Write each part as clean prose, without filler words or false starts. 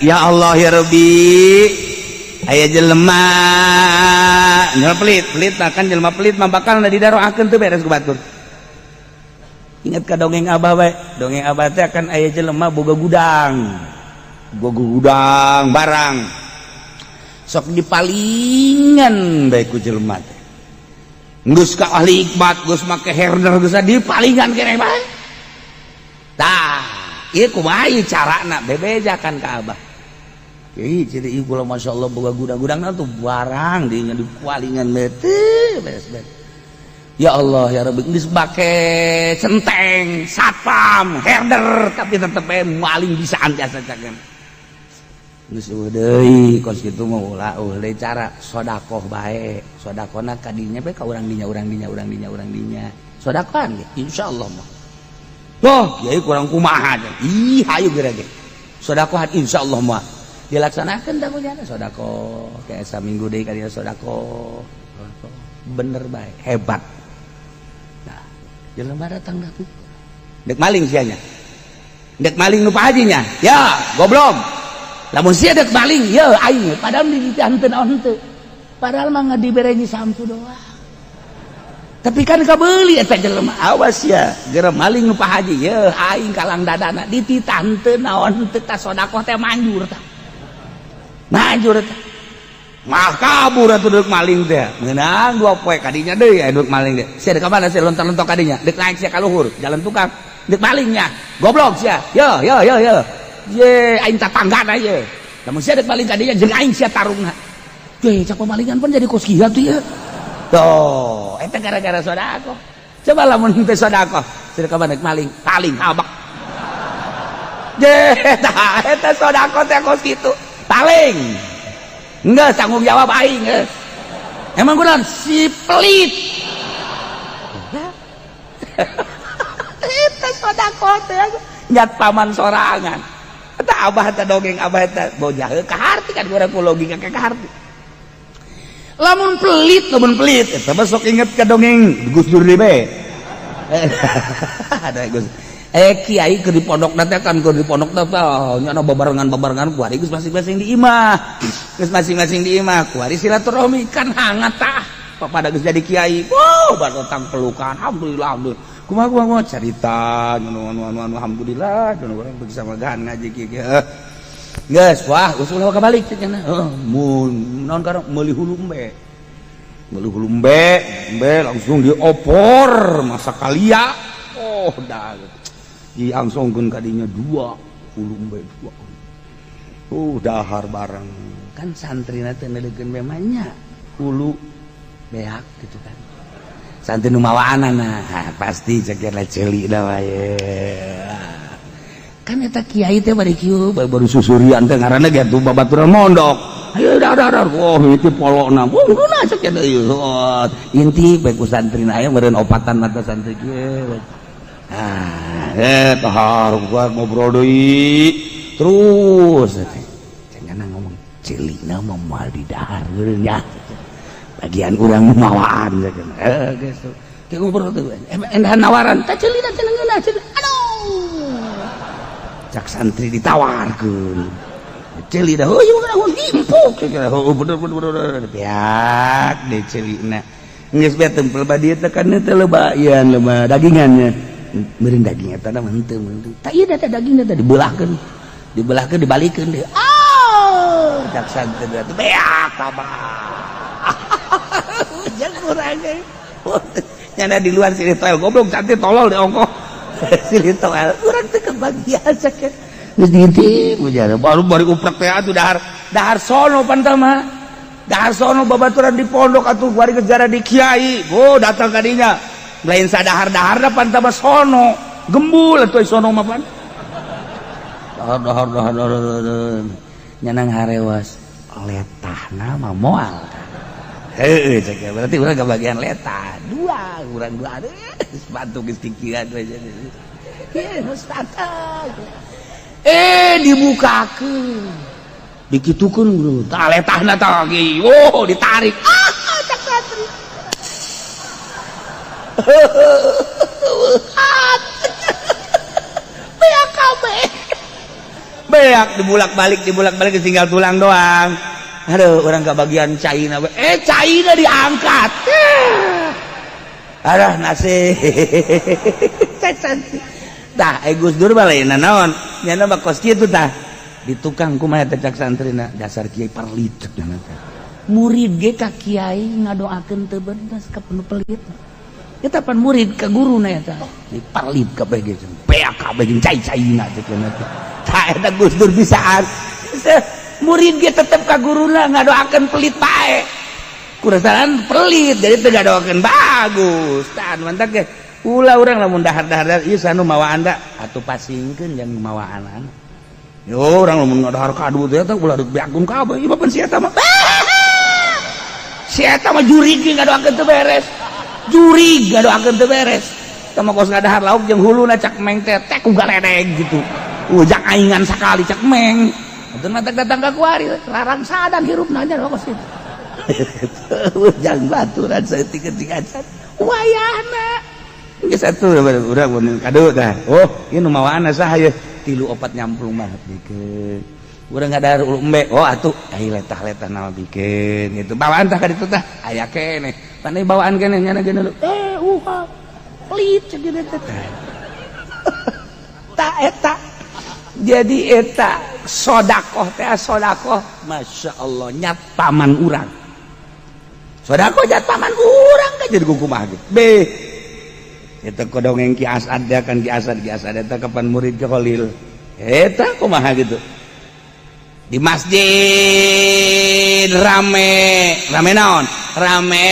Ya Allah ya Rabbi, aya jelema nyel pelit kan jelema pelit mah bakal didaroakeun teu beres ku batur. Ingat ka dongeng Abah we, dongeng Abah teh akan aya jelema boga gudang barang sok dipalingan bae ku jelema teh. Geus ka ahli hikmat, geus make herder, geus dipalingan keneh bae. Tah, ieu kumaha ieu carana bebejakan ka Abah. Jadi ibu lah masya Allah boga gudang-gudang tuh barang dinya di palingan beres. Ya Allah ya Rabbi geus bake centeng, satpam, herder tapi tetep maling bisaan jasa cakeun. Geus deui kos kitu mah ulah deui cara sedekah bae. Sedekahna ka dinya bae ka urang dinya. Sedekahan ge insyaallah mah. Toh, kiai kurang kumaha. Ih hayu gerege. Sedekahan insyaallah mah. Dilaksanakan dagunya sodako kayak saminggu deh kali sodako bener baik hebat. Nah jelema datang dah tuh dek maling sianya dek maling nu pahajinya ya goblok lamun sia dek maling ya aing padahal ditanteu naon henteu padahal mah ngadiberenyi samsu doang tapi kan kabeuli eta jelema awas ya geura maling nu pahaji ya aing kalang dadana dititanteu naon henteu ta sodako teh manjur tah manjur eta mah kabur atuh deuk maling teh meunang 2 poe kadinya deui aya deuk maling teh sia deuk ka mana sia lontar-lontor kadinya deuk naik sia ka luhur jalan tukang deuk malingnya goblok sia yo ye aing tatanggana ye lamun sia deuk maling kadinya jeung aing sia tarungna ye cak pemalingan pun jadi kos kieu tuh ya tuh eta gara-gara sodako coba lamun teu sodako sia deuk ka mana maling paling habak ye eta sodako teh kos kitu paling enggak tanggung jawab aing emang kunaon si pelit eta sodako teh nyat paman sorangan eta Abah eta dongeng Abah eta bojah kaharti kan urang ku logika kaharti lamun pelit eta mah sok inget ka dongeng Gus Dur bae ada Gus kiai keur di pondok teh kan keur di pondok teh nya babarengan kuari geus masing-masing di imah kuari silaturahmi kan hangat tah pada geus jadi kiai barotang pelukan alhamdulillah kumaha carita nu alhamdulillah urang bisa magahan ngaji kieu geus wah usul kabalik cenah mun naon karang meuli hulu embe langsung diopor masa kalia dah diangsongkeun kadinya 2 hulu embe 2 dahar bareng kan santrina teh neulekeun memangnya hulu beak gitu kan santri nu mawaanana pasti ceukna ceuli da wae kan eta kiai teh bari kieu baru susurian teh ngaranna ge tuh babaturan mondok ayo dar wah itu polona unduna cek eta ieu inti bae ku santrina aya meureun opatan mata santri kieu tahar gua ngobrol deui terus cenah ngomong celina mah moal di dahar nya bagian urang mawaan geus ke ngobrol teh endahan nawaran tah celina teh ngeunah aduh cak santri ditawarkeun celi dah oh ieu mah impuk bener biak deh celina geus bae tempel badieu teh kan teh loba ieu loba dagingannya meureun daging eta mah henteu tah ieu teh dagingna teh dibelahkeun dibalikeun deh cak santri teh beak tabah jangan kurang nyana di luar sini toel goblok cantik tolol di ongkoh sini toel urang teh kebagian sakit geus diintip bujana baru uprek teh atuh dahar sono pantah mah dahar sono babaturan di pondok atuh bari kejar di kiai datang ka dinya lain sadahar-daharna pantah mah sono gembul atuh sono mah pan dahar nyanang harewas letahna mah moal cek berarti urang kebagian letah 2 urang 2 sepatu geus pikiran we jadi sepatu dibukakeun dikitukeun bro tah letahna tah ge ditarik cak santri beak kabeh beak dibulak balik tinggal tulang doang. Aduh, orang kebagian caina, caina diangkat. Aduh, nasi. Tah, Gus Dur balaina naon? Nyana mah kos kieu tah. Di tukang kumaha teh cak santrina, dasar kiai parlit cenah teh. Murid ge ka kiai ngadoakeun teu bener ka penuh pelit. Eta pan murid ka guruna eta. Di parlit kabeh ge cenah. Beak kabeh jeung cai-caina teh cenah teh. Tah eta Gus Dur bisaan. Murid ge tetep ka guruna ngadoakeun pelit bae. Kurasaan pelit jadi teu ngadoakeun bagus. Tah mantap ge. Ulah urang lamun dahar-dahar ieu sanu mawa anda atuh pasingkeun yang mawaanan. Yo orang lamun ngadahar kadu teh eta ulah deuk beakun kabeh ieu bapan si eta mah. Si eta mah jurig ge ngadoakeun teu beres. Jurig ngadoakeun teu beres. Eta mah kos ngadahar lauk jeung huluna cak meng teh ku galedeg gitu. Ujak aingan sakali cak meng. Betul mata datang ke kuari, larang sadang hirupna aja kos itu. Ujang baturan saeutik-eutik acan. Wayahna. Geus atuh urang mun kado tah. Oh, ieu nu mawaana saha ye? 3-4 nyamplung mah bikeun. Urang ngadahar ulu embe. Oh atuh, ai letah-letah nama bikeun gitu. Bawaan tah ka ditu tah. Aya keneh. Pandai bawaan keneh nyana geuna. Pelit cek geuna teh. Ta eta. Jadi eta sodakoh teh sodakoh, masya Allah nyat paman urang. Sodakoh nyat paman urang kan jadi kukumah gitu. B. Eta kodongeng Ki Asad ya kan Ki Asad eta kapan murid ke Khalil. Eta kumaha gitu. Di masjid rame naon? Rame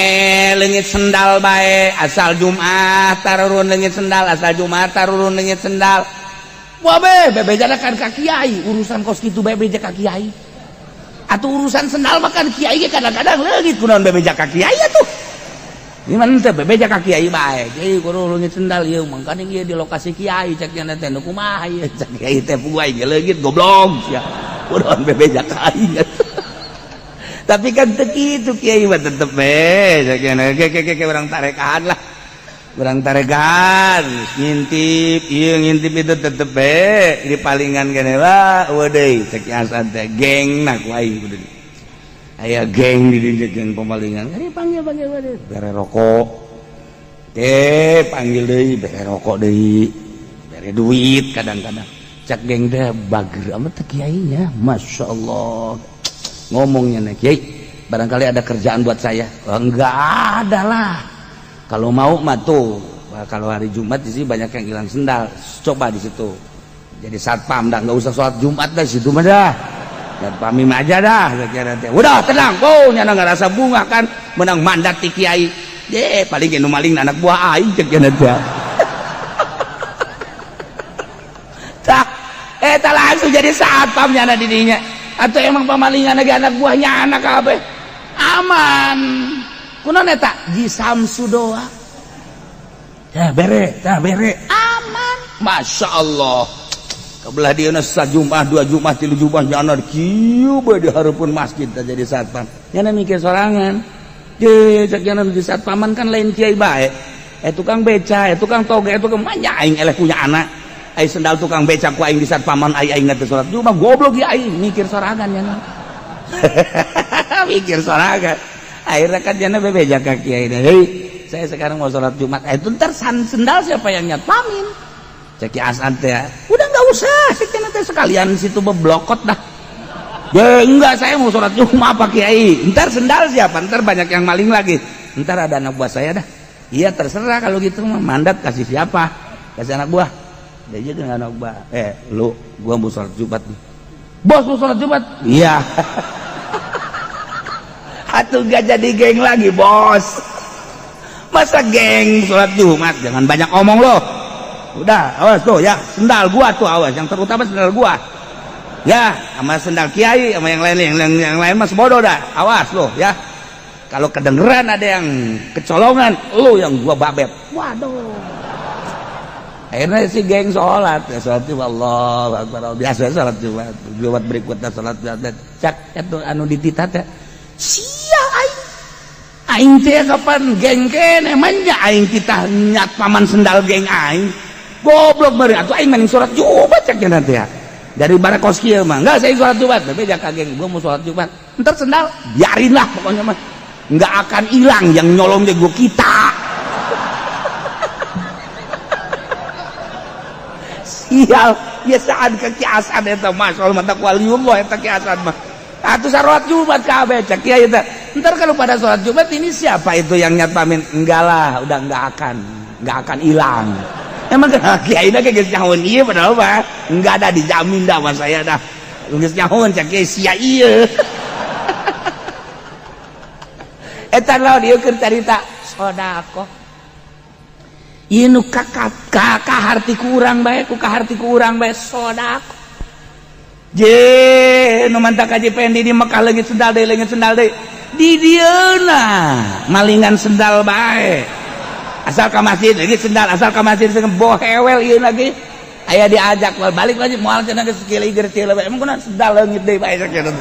leungit sendal bae asal Jumat tarurun leungit sendal asal Jumat tarurun leungit sendal. Wah bebeja kan ka kiai urusan kos kitu bebeja ka kiai. Atuh urusan sendal makan kiai ge kadang-kadang leungit kunaon bebeja ka kiai atuh. Gimana teh bebeja ka kiai bae. Jadi kudu leungit sendal ieu mangkana ieu di lokasi kiai cek nya teh nu kumaha ieu cek kiai teh puguai ge leungit goblok sia. Kunaon bebeja ka aing. Tapi kan teu kitu kiai mah tetep we cek nya ge urang tarekaan lah. Urang tarekan ngintip ieu ngintip itu tetep we di palingan keneh lah eueuh deui cek Hasan teh gengna ku aing kudu aya geng di dieu geng pamalingan ari panggil we bere rokok teh panggil deui bere rokok deui bere duit kadang-kadang cek geng teh bager amat teh kiai nya masyaallah ngomongnya nih kiai barangkali ada kerjaan buat saya enggak ada lah. Kalau mau mah tuh, kalau hari Jumat di sini banyak yang hilang sendal, coba di situ. Jadi satpam dah, nggak usah sholat Jumat dah, situ mah dah. Satpamim aja dah, kira-kira. Udah tenang, nyana nggak rasa bunga kan, menang mandat ti kiai. Paling kenu maling anak buah aing kira-kira dah. Tak, langsung jadi satpam nyana didinya. Atau emang pamalingan lagi anak buahnya anak apa? Aman. Kunaon eta Ji Samsu doa. Bere aman. Masya Allah. Kabelah dieuna sajumah 2 jumah 3 jumah nyana kieu bae di hareupeun masjid teh jadi satpam. Nyana mikir sorangan. Cek nyana di satpaman kan lain kiai bae. Tukang beca, tukang toge, tukang manya aing eleh punya anak. Ai sendal tukang beca ku aing di satpaman aing teh salat Jumat goblok ya aing mikir sorangan nyana. Mikir sorangan. Akhirnya kan jana bebeja ka kiai deh. Hei, saya sekarang mau sholat Jumat. Itu ntar sendal siapa yang nyatpamin? Ceki Hasan teh. Udah nggak usah, saya teh sekalian situ beblokot dah. Ya enggak, saya mau sholat Jumat Pak Kiai. Ntar sendal siapa? Ntar banyak yang maling lagi. Ntar ada anak buah saya dah. Iya terserah kalau gitu mah mandat kasih siapa? Kasih anak buah. Dia aja dengan anak buah. Lu, gua mau sholat Jumat nih. Bos mau sholat Jumat? Iya. Atuh gak jadi geng lagi bos. Masa geng sholat Jumat? Jangan banyak omong loh. Udah awas tuh ya, sendal gua tuh awas, yang terutama sendal gua ya, sama sendal kiai sama yang lain mas bodoh dah, awas loh ya. Kalau kedengeran ada yang kecolongan lu yang gua babet, waduh. Akhirnya si geng sholat ya, sholat Jumat Allah Akbar, biasa sholat Jumat berikutnya sholat Jumat cak itu anu dititat ya sia aing teh kapan geng kene manja aing kita nyat paman sendal geng aing goblok bari atuh aing maning sholat Jumat cak nanti ya dari bara kos kieu mah enggak saya sholat Jumat bebe jak kageng gua mau sholat Jumat entar sendal biarin lah pokoknya mah enggak akan hilang yang nyolong jago kita sial biasaan ke kiasan eta mah soal mata waliullah eta kiasan mah atuh salat Jumat kabeh cek kiai teh entar kalau pada sholat Jumat ini siapa itu yang nyatamin enggak lah udah enggak akan hilang emang kiai dah geus nyahoun ieu padahal mah enggak ada dijamin dah sama saya dah geus nyahoun cek kiai sia ieu eta lawan ieu keur carita sedekah ieu nu kaharti ku urang bae ku kaharti ku urang bae sedekah je nu mantap kaji pendi di Mekah leungit sendal deui di dieuna malingan sendal bae asal ka masjid lagi sendal asal ka masjid sing bohewel ieu lagi aya diajak balik lagi moal cenah geus kieu gerceu bae emang kunaon sendal leungit deui bae sakitu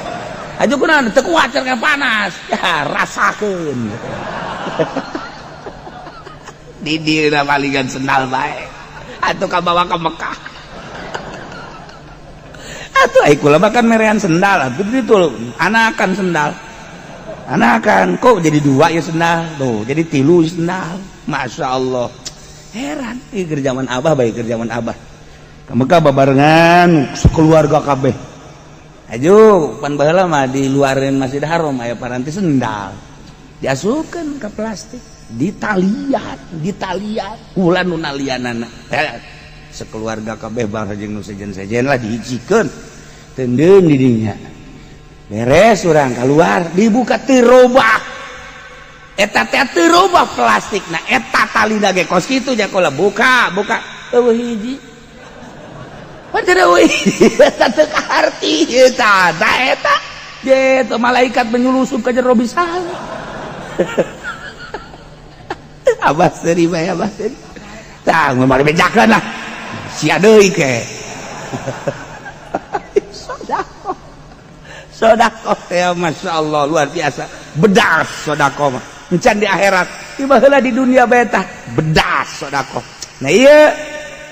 aju kunaon teu kuat cer panas ya rasakeun di dieuna malingan sendal bae atuh ka bawa ka Mekah atuh ai kula makan merean sendal atuh ditu anakan sendal anakan kok jadi dua ya sendal tuh jadi 3 sendal Masya Allah heran keur zaman abah bae keur zaman abah ka Mekah babarengan sekeluarga kabeh aju pan baheula mah di luareun Masjid Haram aya paranti sendal diasupkeun ka plastik ditalian ulah nu nalianana sekeluarga kabeh bangsa jeung nu sejen-sejen lah dihijikeun tendeun di dinya beres urang keluar dibuka teu robah eta teh teu robah plastikna eta talina ge kos kitu jakola buka eueuh hiji padahal eueuh eta teu kaharti eta eta malaikat menyulusup ka jero bisan abah seuri bae abah seuri tah mari bejakeun lah sia deui ke sedekah ya Masya Allah luar biasa bedas sedekah mah encan di akhirat tiba heula di dunia bae tah bedas sedekah nah ieu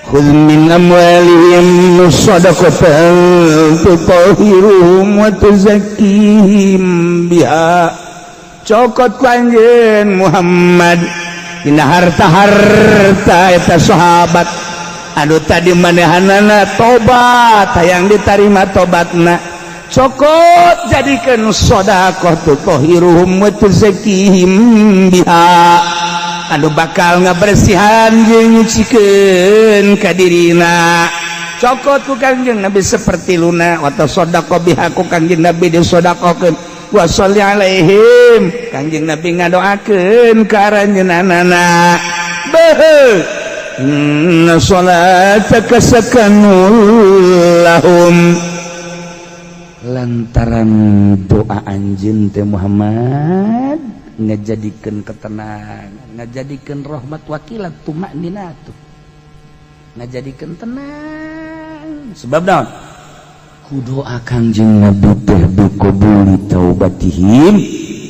khudz min amwalihim shadaqatan tutahhiruhum wa tuzakkihim biha cokot ku anjeun Muhammad dina harta-harta eta sahabat anu tadi manehanana tobat hayang ditarima tobatna cokot jadikeun sedekah tutahhiruhum wa tuzakkihim biha anu bakal ngabersihan jeung nyucikeun ka dirina cokot ku Kangjeng Nabi saperti luna wa tasaddaqah biha ku Kangjeng Nabi disedekahkeun wa sholli alaihim Kangjeng Nabi ngadoakeun ka aranjeunana beuh inna sholataka sakanul lahum lantaran doa anjeun teh Muhammad ngajadikeun ketenangan ngajadikeun rahmat wakilat tumakninatu ngajadikeun tenang sebab naon ku doa Kangjeng Nabi teh biqabuli taubatihim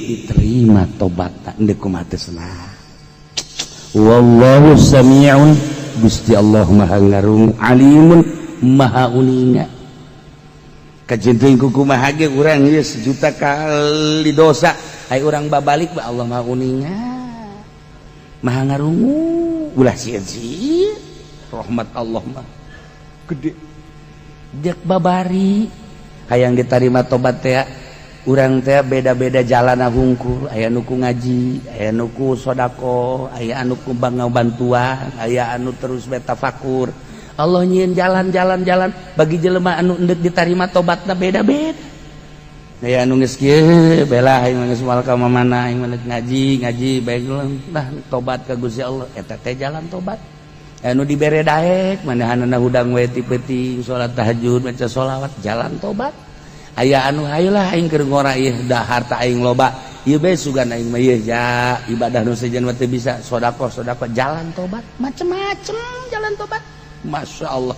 diterima tobatna endeu kumaha teh senang wallahu sami'un Gusti Allah maha ngarung alimun maha uninga kajenteun kumaha ge urang ieu sejuta kali dosa ai urang babalik ba Allah maha uninga maha ngarungu ulah sieun rahmat Allah mah gede dek babari hayang ditarima tobat teh urang teh beda-beda jalana hungkul aya nu ku ngaji aya nu ku sedekah aya anu ku bantuan aya anu terus betafakur Allah nyieun jalan bagi jelema anu endek ditarima tobatna beda-beda aya anu geus kieu bela aing geus moal ka mamana aing ngaji bae lah tobat ka Gusti Allah eta teh jalan tobat anu dibere daek manahanana hudang we ti peuting salat tahajud maca sholawat jalan tobat aya anu hayeula aing keur ngora ieu da harta aing loba ieu bae sugan aing mah ieu ja ibadah nu sejen mah teu bisa sedekah jalan tobat macem-macem jalan tobat Masya Allah